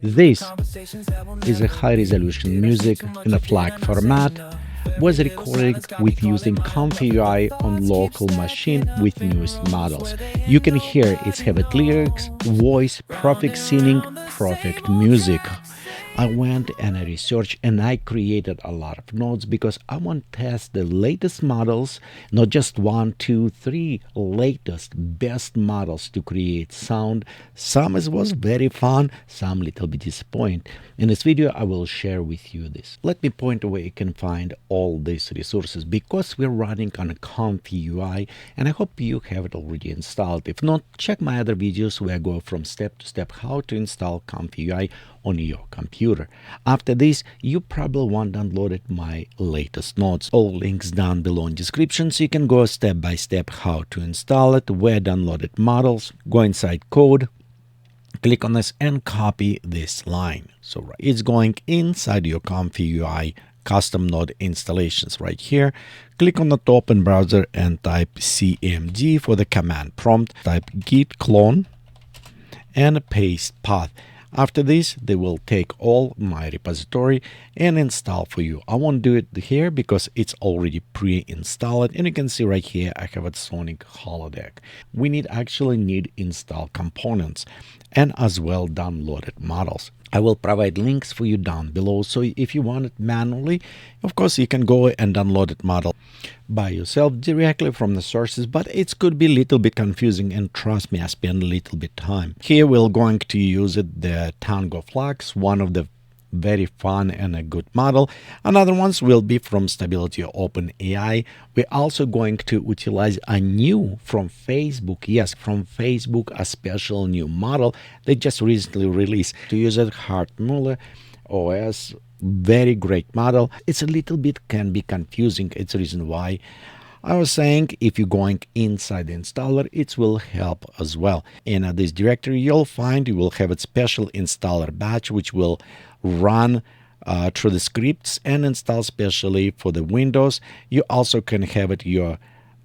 This is a high-resolution music in a FLAC format, was recorded with using ComfyUI on local machine with newest models. You can hear its heavy lyrics, voice, perfect singing, perfect music. I went and I researched and I created a lot of notes because I want to test the latest models, not just one, two, three latest best models to create sound. Some it was very fun, some little bit disappointing. In this video, I will share with you this. Let me point where you can find all these resources because we're running on a ComfyUI and I hope you have it already installed. If not, check my other videos where I go from step to step how to install ComfyUI on your computer. After this, you probably want downloaded my latest notes. All links down below in description, so you can go step by step how to install it, where downloaded models, go inside code, click on this and copy this line. So it's going inside your ComfyUI custom node installations right here. Click on the top in browser and type cmd for the command prompt. Type git clone and paste path. After this, they will take all my repository and install for you. I won't do it here because it's already pre-installed. And you can see right here, I have a Sonic holodeck. We actually need install components and as well downloaded models. I will provide links for you down below. So if you want it manually, of course, you can go and download it model by yourself directly from the sources, but it could be a little bit confusing, and trust me, I spend a little bit time. Here we're going to use it, the Tango Flux, one of the very fun and a good model. Another ones will be from Stability OpenAI. We're also going to utilize a new from Facebook. Yes, from Facebook, a special new model they just recently released. To use it, Hartmuller OS, very great model. It's a little bit can be confusing. It's the reason why I was saying if you're going inside the installer, it will help as well. In this directory, you will have a special installer batch, which will run through the scripts and install specially for the Windows. You also can have it your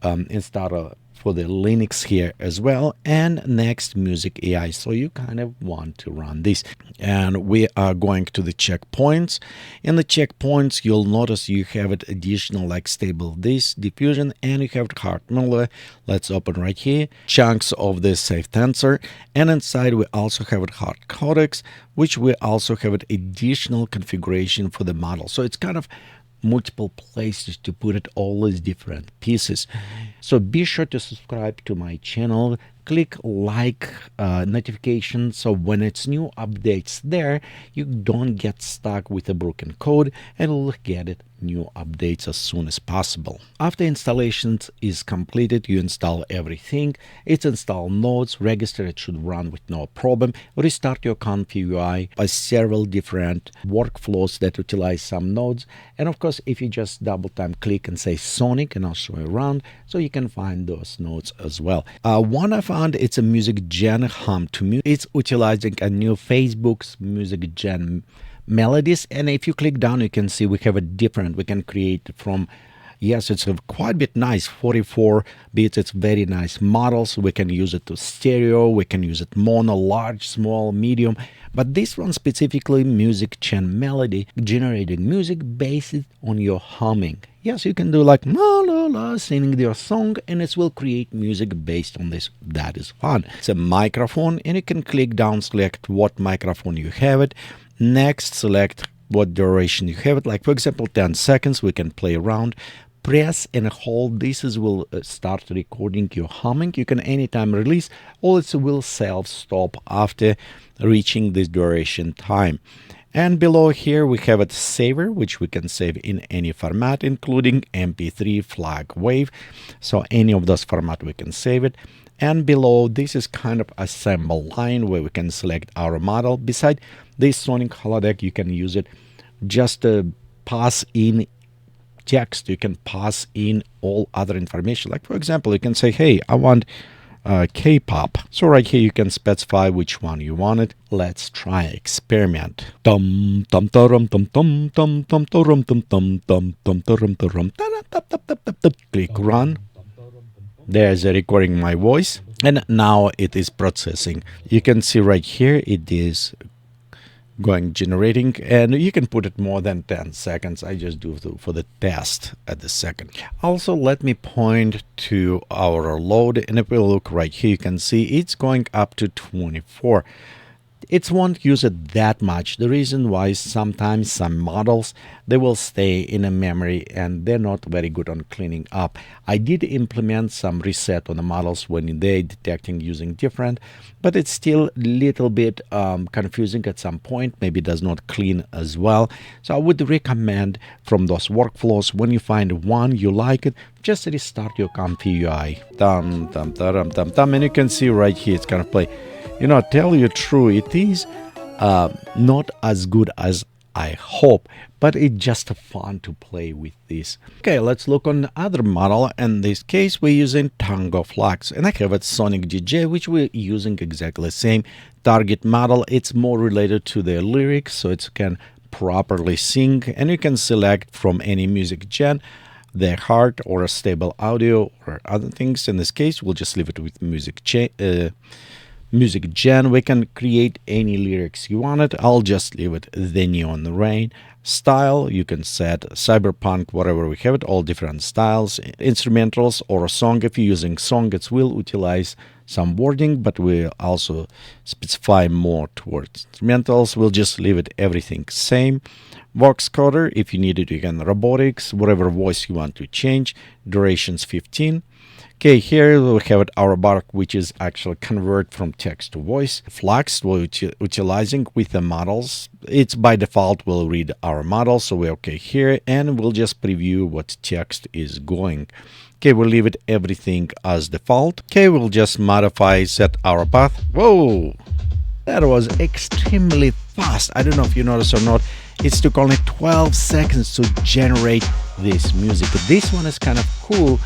installer for the Linux here as well, and next MusicAI. So you kind of want to run this. And we are going to the checkpoints. In the checkpoints, you'll notice you have it additional like stable this diffusion, and you have Hartmuller. Let's open right here, chunks of the safetensor, and inside we also have it hard codecs, which we also have it additional configuration for the model. So it's kind of multiple places to put it, all these different pieces. So be sure to subscribe to my channel, click like notification, so when it's new updates there, you don't get stuck with a broken code and will get it new updates as soon as possible. After installation is completed, you install everything. It's install nodes, register, it should run with no problem. Restart your ComfyUI by several different workflows that utilize some nodes. And of course, if you just double time click and say Sonic, and I'll show you around, so you can find those nodes as well. One I found, it's a MusicGen Hum to Music. It's utilizing a new Facebook's MusicGen Melodies, and if you click down, you can see we have a different, we can create from, yes, it's a quite a bit nice, 44 bits, it's very nice models. We can use it to stereo, we can use it mono, large, small, medium, but this one specifically, MusicGen Melody, generating music based on your humming. Yes, you can do like la la la, singing your song, and it will create music based on this. That is fun. It's a microphone, and you can click down, select what microphone you have it. Next, select what duration you have it. Like for example, 10 seconds. We can play around. Press and hold. This will start recording your humming. You can anytime release, or it will self-stop after reaching this duration time. And below here we have a saver, which we can save in any format, including MP3, FLAC, WAV. So any of those format we can save it. And below this is kind of a sample line where we can select our model. Beside this Sonic holodeck, you can use it just to pass in text. You can pass in all other information. Like for example, you can say, hey, I want K-pop. So right here you can specify which one you want it. Let's try experiment. Tum tum tum tum tum tum tum tum tum tum tum tum tum tum. Click run. There's a recording my voice, and now it is processing. You can see right here it is going generating, and you can put it more than 10 seconds. I just do for the test at the second. Also, let me point to our load, and if we look right here, you can see it's going up to 24. It won't use it that much. The reason why is sometimes some models, they will stay in a memory and they're not very good on cleaning up. I did implement some reset on the models when they're detecting using different, but it's still a little bit confusing at some point. Maybe it does not clean as well. So I would recommend from those workflows, when you find one you like it, just restart your ComfyUI. And you can see right here it's gonna play. You know, tell you true, it is not as good as I hope, but it's just fun to play with this. Okay, let's look on the other model. In this case, we're using Tango Flux, and I have a Sonic DJ, which we're using exactly the same target model. It's more related to the lyrics, so it can properly sing, and you can select from any MusicGen the hard or a stable audio or other things. In this case, we'll just leave it with MusicGen. We can create any lyrics you want it. I'll just leave it the Neon Rain. Style, you can set cyberpunk, whatever we have it, all different styles. Instrumentals or a song, if you're using song, it will utilize some wording, but we also specify more towards instrumentals. We'll just leave it everything same. Vox coder, if you need it, you can robotics, whatever voice you want to change. Durations 15. Okay, here we have our bar, which is actually convert from text to voice. Flux we're utilizing with the models. It's by default will read our model, so we're okay here, and we'll just preview what text is going. Okay, we'll leave it everything as default. Okay, we'll just modify, set our path. Whoa, that was extremely fast. I don't know if you noticed or not. It took only 12 seconds to generate this music. But this one is kind of cool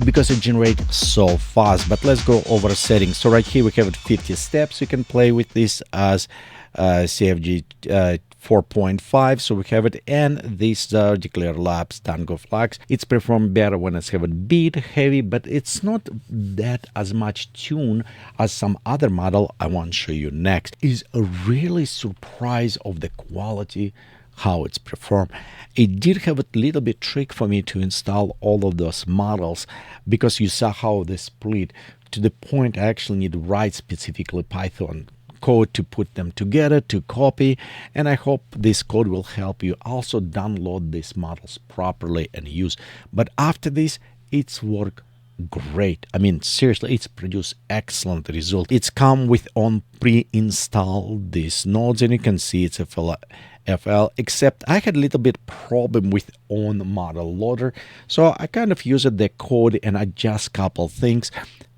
because it generates so fast. But let's go over settings. So right here we have 50 steps. You can play with this as CFG 4.5. So we have it, and these are declare labs Tango Flux. It's performed better when it's have a beat heavy, but it's not that as much tune as some other model I want to show you next. Is a really surprise of the quality how it's performed. It did have a little bit trick for me to install all of those models because you saw how they split to the point I actually need to write specifically Python code to put them together, to copy, and I hope this code will help you also download these models properly and use. But after this, it's work great. I mean, seriously, it's produced excellent result. It's come with on pre-installed these nodes, and you can see it's a FL, except I had a little bit problem with on model loader, so I kind of used the code and adjust couple things.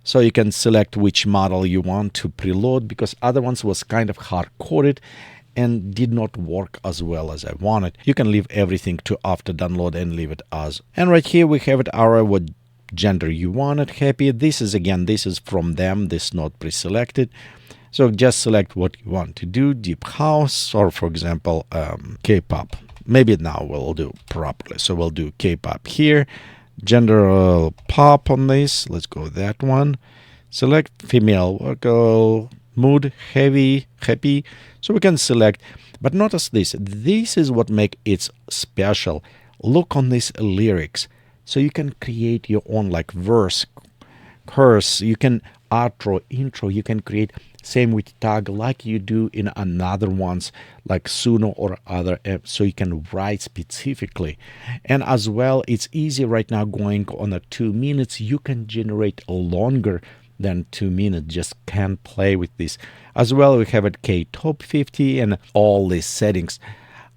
So you can select which model you want to preload, because other ones was kind of hard-coded and did not work as well as I wanted. You can leave everything to after download and leave it as. And right here we have it our what gender you wanted. Happy. This is again, this is from them. This is not pre-selected. So just select what you want to do. Deep house, or for example, K-pop. Maybe now we'll do properly. So we'll do K-pop here. Gender pop on this. Let's go that one. Select female vocal mood heavy happy. So we can select, but notice this. This is what make it special. Look on these lyrics. So you can create your own like verse, chorus. You can outro, intro. You can create same with tag like you do in another ones like Suno or other apps, so you can write specifically. And as well, it's easy right now going on a 2 minutes. You can generate longer than 2 minutes. Just can play with this. As well, we have it K top 50 and all these settings.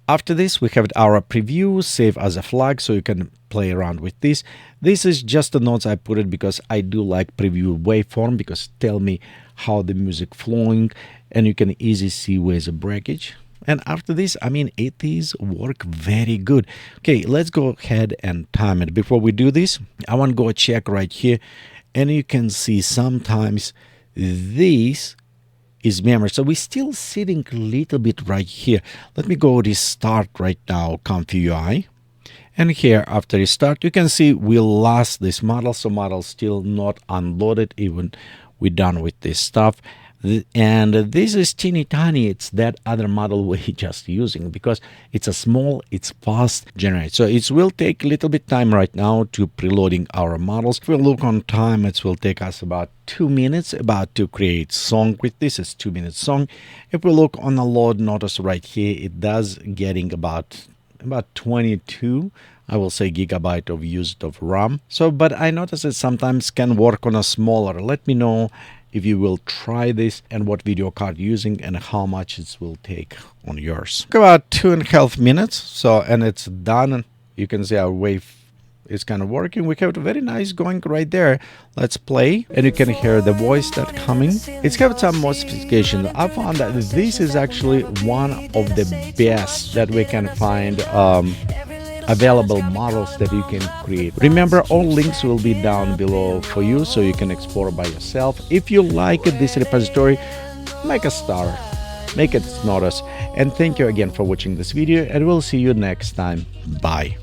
After this, we have our preview, save as a flag, so you can play around with this. This is just the notes I put it because I do like preview waveform, because tell me how the music flowing, and you can easily see where's the breakage. And after this, I mean, it is work very good. Okay, let's go ahead and time it. Before we do this, I want to go check right here, and you can see sometimes this is memory. So we're still sitting a little bit right here. Let me go restart right now ComfyUI. And here after restart, you can see we lost this model. So model still not unloaded, even we're done with this stuff. And this is teeny tiny. It's that other model we're just using because it's a small, it's fast generate. So it will take a little bit time right now to preloading our models. If we look on time, it will take us about 2 minutes about to create song with this. It's 2 minute song. If we look on the load, notice right here, it does getting about 22, I will say, gigabyte of used of RAM. So, but I notice it sometimes can work on a smaller. Let me know if you will try this and what video card you're using and how much it will take on yours. About 2.5 minutes. So, and it's done. You can see our wave is kind of working. We have it very nice going right there. Let's play, and you can hear the voice that coming. It's got some more sophistication. I found that this is actually one of the best that we can find available models that you can create. Remember, all links will be down below for you so you can explore by yourself. If you like this repository, make a star, make it notice. And thank you again for watching this video, and we'll see you next time. Bye.